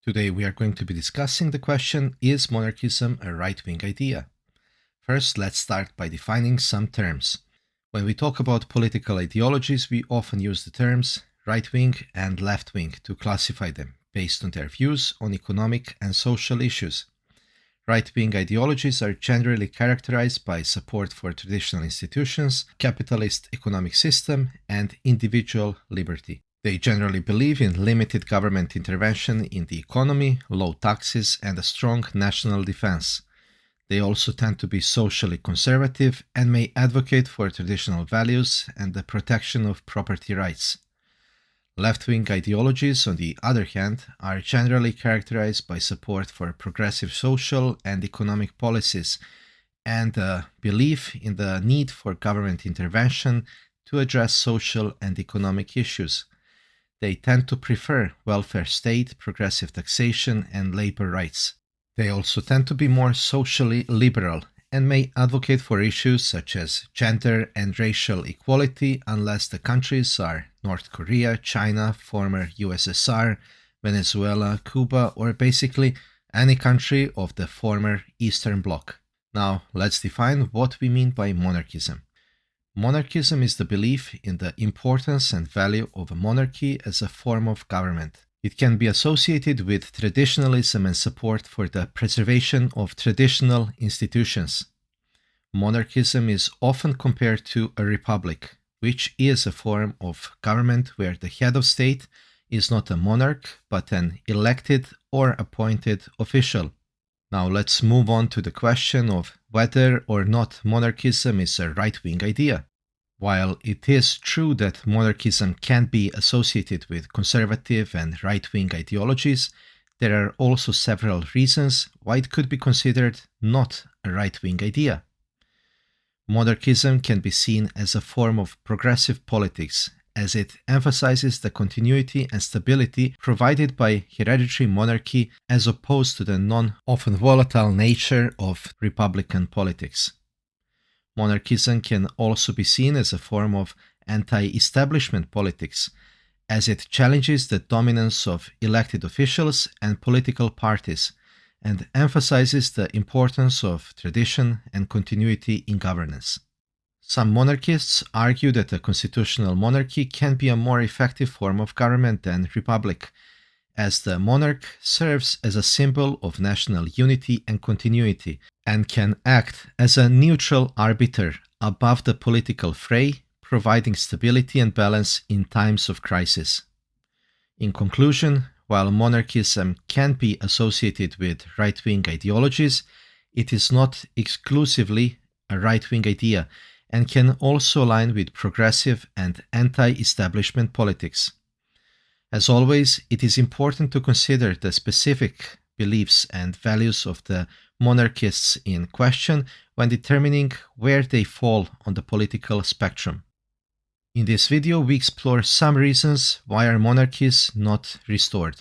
Today we are going to be discussing the question, is monarchism a right-wing idea? First, let's start by defining some terms. When we talk about political ideologies, we often use the terms right-wing and left-wing to classify them based on their views on economic and social issues. Right-wing ideologies are generally characterized by support for traditional institutions, capitalist economic system, and individual liberty. They generally believe in limited government intervention in the economy, low taxes, and a strong national defense. They also tend to be socially conservative and may advocate for traditional values and the protection of property rights. Left-wing ideologies, on the other hand, are generally characterized by support for progressive social and economic policies and a belief in the need for government intervention to address social and economic issues. They tend to prefer welfare state, progressive taxation, and labor rights. They also tend to be more socially liberal and may advocate for issues such as gender and racial equality unless the countries are North Korea, China, former USSR, Venezuela, Cuba, or basically any country of the former Eastern Bloc. Now, let's define what we mean by monarchism. Monarchism is the belief in the importance and value of a monarchy as a form of government. It can be associated with traditionalism and support for the preservation of traditional institutions. Monarchism is often compared to a republic, which is a form of government where the head of state is not a monarch but an elected or appointed official. Now let's move on to the question of whether or not monarchism is a right-wing idea. While it is true that monarchism can be associated with conservative and right-wing ideologies, there are also several reasons why it could be considered not a right-wing idea. Monarchism can be seen as a form of progressive politics, as it emphasizes the continuity and stability provided by hereditary monarchy as opposed to the often volatile nature of republican politics. Monarchism can also be seen as a form of anti-establishment politics, as it challenges the dominance of elected officials and political parties, and emphasizes the importance of tradition and continuity in governance. Some monarchists argue that a constitutional monarchy can be a more effective form of government than republic, as the monarch serves as a symbol of national unity and continuity, and can act as a neutral arbiter above the political fray, providing stability and balance in times of crisis. In conclusion, while monarchism can be associated with right-wing ideologies, it is not exclusively a right-wing idea, and can also align with progressive and anti-establishment politics. As always, it is important to consider the specific beliefs and values of the monarchists in question when determining where they fall on the political spectrum. In this video, we explore some reasons why are monarchies not restored.